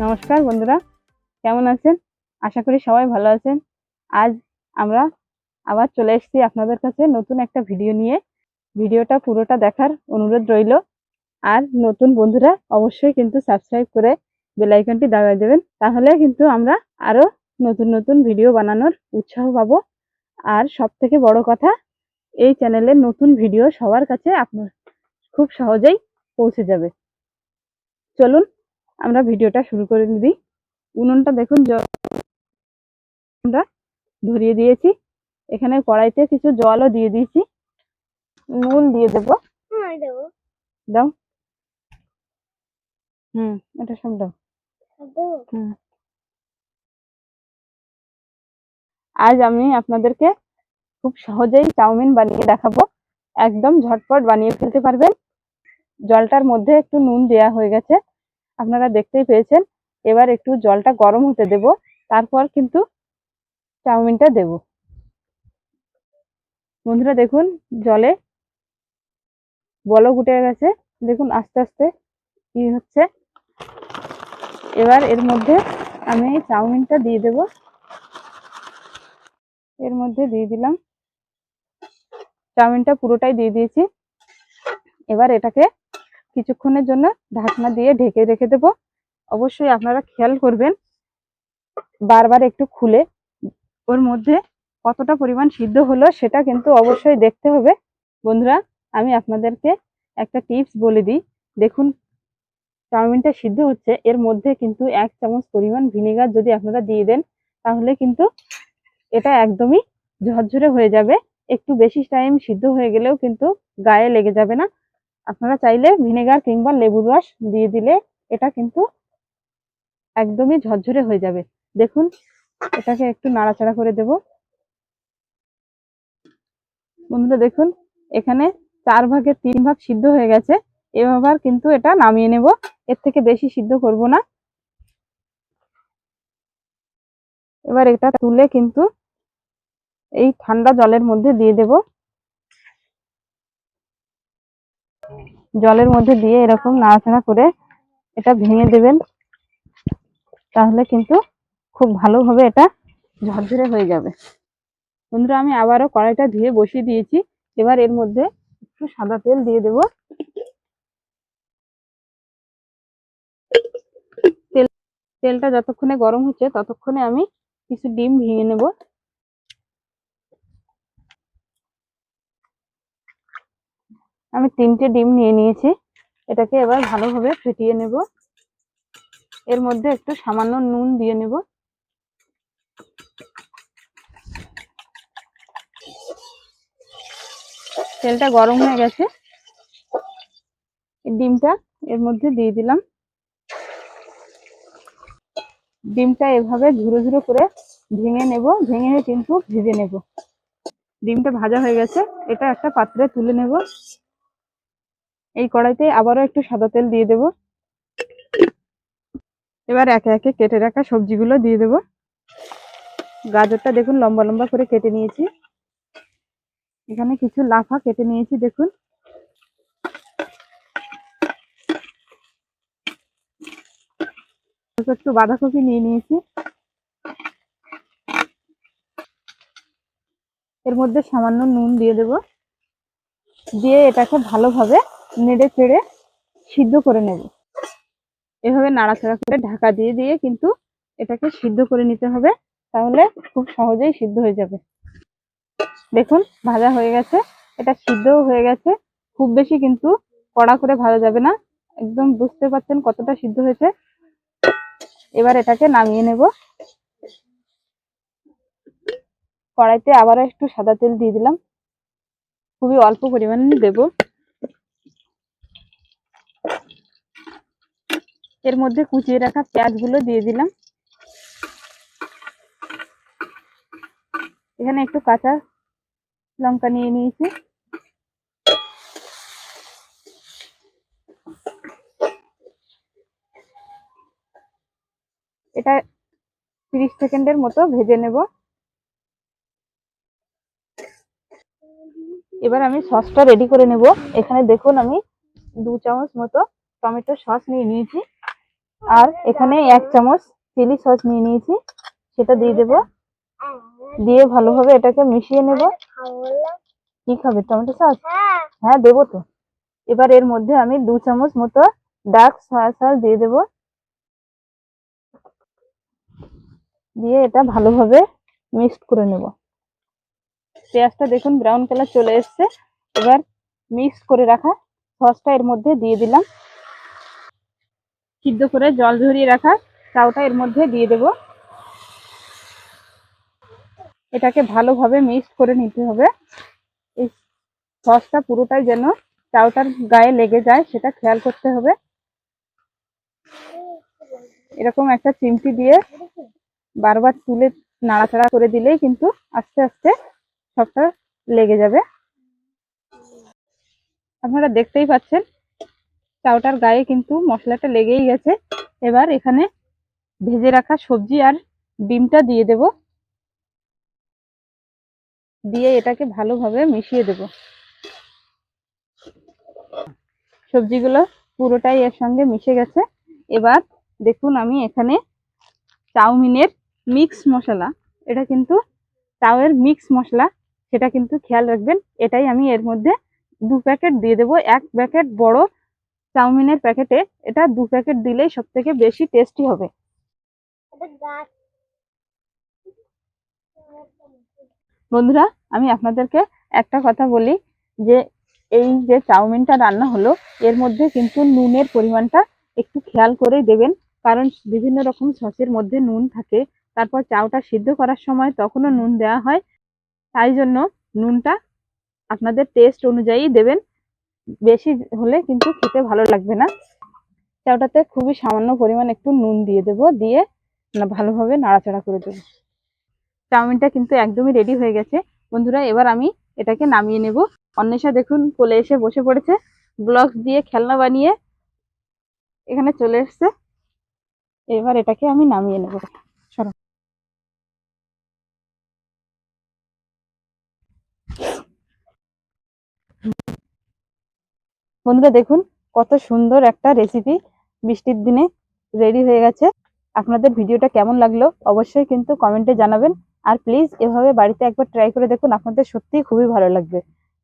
নমস্কার বন্ধুরা, কেমন আছেন? আশা করি সবাই ভালো আছেন। আজ আমরা আবার চলে এসেছি আপনাদের কাছে নতুন একটা ভিডিও নিয়ে। ভিডিওটা পুরোটা দেখার অনুরোধ রইল। আর নতুন বন্ধুরা অবশ্যই কিন্তু সাবস্ক্রাইব করে বেল আইকনটি দাবিয়ে দেবেন, তাহলে কিন্তু আমরা আরো নতুন নতুন ভিডিও বানানোর উৎসাহ পাবো। আর সব থেকে বড় কথা, এই চ্যানেলের নতুন ভিডিও সবার কাছে আপনার খুব সহজেই পৌঁছে যাবে। চলুন আমরা ভিডিওটা শুরু করে দিই। উনুনটা দেখুন আমরা ধরিয়ে দিয়েছি। এখানে কড়াইতে কিছু জলও দিয়ে দিয়েছি। নুন দিয়ে দেবো। দাও। এটা সব দাও। আজ আমি আপনাদেরকে খুব সহজেই চাউমিন বানিয়ে দেখাবো। একদম ঝটপট বানিয়ে ফেলতে পারবেন। জলটার মধ্যে একটু নুন দেয়া হয়ে গেছে, আপনারা দেখতেই পেয়েছেন। এবার একটু জলটা গরম হতে দেব, তারপর কিন্তু চাউমিনটা দেব। বন্ধুরা দেখুন, জলে বলক উঠে গেছে। দেখুন আস্তে আস্তে কি হচ্ছে। এবার এর মধ্যে আমি চাউমিনটা দিয়ে দেব। এর মধ্যে দিয়ে দিলাম। চাউমিনটা পুরোটাই দিয়ে দিয়েছি। এবার এটাকে কিছুক্ষণের জন্য ঢাকনা দিয়ে ঢেকে রেখে দেব। অবশ্যই আপনারা খেয়াল করবেন বারবার একটু খুলে ওর মধ্যে কতটা পরিমাণ সিদ্ধ হলো সেটা কিন্তু অবশ্যই দেখতে হবে। বন্ধুরা, আমি আপনাদেরকে একটা টিপস বলে দিই। দেখুন চাউমিনটা সিদ্ধ হচ্ছে, এর মধ্যে কিন্তু 1 চামচ পরিমাণ ভিনেগার যদি আপনারা দিয়ে দেন, তাহলে কিন্তু এটা একদমই ঝরঝরে হয়ে যাবে। একটু বেশি টাইম সিদ্ধ হয়ে গেলেও কিন্তু গায়ে লেগে যাবে না। আপনারা চাইলে ভিনেগার কিংবা লেবুর রস দিয়ে দিলে এটা কিন্তু একদমই ঝরঝরে হয়ে যাবে। দেখুন এটাকে একটু নাড়াচাড়া করে দেব। বন্ধুরা দেখুন, এখানে 4 ভাগের 3 ভাগ সিদ্ধ হয়ে গেছে। এবার কিন্তু এটা নামিয়ে নেব। এর থেকে বেশি সিদ্ধ করব না। এবার এটা তুলে কিন্তু এই ঠান্ডা জলের মধ্যে দিয়ে দেব। জলের মধ্যে দিয়ে এরকম নাড়াচাড়া করে এটা ভেঙে দেবেন, তাহলে কিন্তু খুব ভালোভাবে এটা ঝরঝরে হয়ে যাবে। বন্ধুরা, আমি আবারও কড়াইটা ধুয়ে বসিয়ে দিয়েছি। এবার এর মধ্যে একটু সাদা তেল দিয়ে দেব। তেলটা যতক্ষণে গরম হচ্ছে ততক্ষণে আমি কিছু ডিম ভেঙে নেব। আমি 3টে ডিম নিয়ে নিয়েছি। এটাকে এবার ভালোভাবে ফেটিয়ে নেব। এর মধ্যে একটু সামান্য নুন দিয়ে নেব। তেলটা গরম হয়ে গেছে। ডিমটা এর মধ্যে দিয়ে দিলাম। ডিমটা এভাবে ঝুরো ঝুরো করে ভেঙে নেব। ভেঙে কিন্তু ভেজে নেব। ডিমটা ভাজা হয়ে গেছে, এটা একটা পাত্রে তুলে নেব। এই কড়াইতে আবারও একটু সাদা তেল দিয়ে দেব। এবার একে একে কেটে রাখা সবজিগুলো দিয়ে দেব। গাজরটা দেখুন লম্বা লম্বা করে কেটে নিয়েছি। এখানে কিছু লাফা কেটে নিয়েছি দেখুন। একটু বাঁধাকপি নিয়ে নিয়েছি। এর মধ্যে সামান্য নুন দিয়ে দেব। দিয়ে এটাকে ভালোভাবে নেড়ে চেড়ে সিদ্ধ করে নেব। এভাবে নাড়াচাড়া করে ঢাকা দিয়ে দিয়ে কিন্তু এটাকে সিদ্ধ করে নিতে হবে, তাহলে খুব সহজেই সিদ্ধ হয়ে যাবে। দেখুন ভাজা হয়ে গেছে, এটা সিদ্ধও হয়ে গেছে। খুব বেশি কিন্তু কড়া করে ভাজা যাবে না। একদম বুঝতে পারছেন কতটা সিদ্ধ হয়েছে। এবার এটাকে নামিয়ে নেব। কড়াইতে আবারও একটু সাদা তেল দিয়ে দিলাম। খুবই অল্প পরিমাণে দেব। এর মধ্যে কুচিয়ে রাখা পেঁয়াজগুলো দিয়ে দিলাম। এখানে একটু কাঁচা লঙ্কা নিয়ে নিয়েছি। এটা 30 সেকেন্ডের মতো ভেজে নেব। এবার আমি সসটা রেডি করে নেব। এখানে দেখুন আমি 2 চামচ মতো টমেটো সস নিয়ে নিয়েছি। আর এখানে 1 চামচ চিলি সস নিয়ে নিয়েছি, সেটা দিয়ে দেব। দিয়ে ভালোভাবে এটাকে মিশিয়ে নেব। কি খাবে, টমেটো সস? হ্যাঁ দেবো তো। এবার এর মধ্যে আমি 2 চামচ মতো ডার্ক সয়া সস দিয়ে দেব। দিয়ে এটা ভালোভাবে মিক্সড করে নেব। পেঁয়াজটা দেখুন ব্রাউন কালার চলে এসছে। এবার মিক্স করে রাখা সসটা এর মধ্যে দিয়ে দিলাম। সিদ্ধ করে জল ঝরিয়ে রাখা চাউটা এর মধ্যে দিয়ে দেব। এটাকে ভালোভাবে মিক্স করে নিতে হবে। এই সসটা পুরোটাই যেন চাউটার গায়ে লেগে যায় সেটা খেয়াল করতে হবে। এরকম একটা চিমটি দিয়ে বারবার তুলে নাড়াচাড়া করে দিলেই কিন্তু আস্তে আস্তে সবটা লেগে যাবে। আপনারা দেখতেই পাচ্ছেন চাউটার গায়ে কিন্তু মশলাটা লেগেই গেছে। এবার এখানে ভেজে রাখা সবজি আর ডিমটা দিয়ে দেব। দিয়ে এটাকে ভালোভাবে মিশিয়ে দেব। সবজিগুলো পুরোটাই এর সঙ্গে মিশে গেছে। এবার দেখুন আমি এখানে চাউমিনের মিক্স মশলা, এটা কিন্তু চাউয়ের মিক্স মশলা, সেটা কিন্তু খেয়াল রাখবেন। এটাই আমি এর মধ্যে 2 প্যাকেট দিয়ে দেব। 1 প্যাকেট বড় চাউমিনের প্যাকেটে এটা 2 প্যাকেট দিলেই সব থেকে বেশি টেস্টি হবে। বন্ধুরা আমি আপনাদেরকে একটা কথা বলি যে এই যে চাউমিনটা রান্না হলো এর মধ্যে কিন্তু নুনের পরিমাণটা একটু খেয়াল করেই দেবেন, কারণ বিভিন্ন রকম সসের মধ্যে নুন থাকে। তারপর চাউটা সিদ্ধ করার সময় তখনও নুন দেওয়া হয়, তাই জন্য নুনটা আপনাদের টেস্ট অনুযায়ী দেবেন। বেশি হলে কিন্তু খেতে ভালো লাগবে না। চাউটাতে খুবই সামান্য পরিমাণ একটু নুন দিয়ে দেব, দিয়ে ভালোভাবে নাড়াচাড়া করে দেবো। চাউমিনটা কিন্তু একদমই রেডি হয়ে গেছে বন্ধুরা। এবার আমি এটাকে নামিয়ে নেব। অন্বেষা দেখুন কোলে এসে বসে পড়েছে, ব্লকস দিয়ে খেলনা বানিয়ে এখানে চলে এসছে। এবার এটাকে আমি নামিয়ে নেব। সরো। বন্ধুরা দেখুন কত সুন্দর একটা রেসিপি বৃষ্টির দিনে রেডি হয়ে গেছে। আপনাদের ভিডিওটা কেমন লাগলো অবশ্যই কিন্তু কমেন্টে জানাবেন। আর প্লিজ এভাবে বাড়িতে একবার ট্রাই করে দেখুন, আপনাদের সত্যিই খুবই ভালো লাগবে।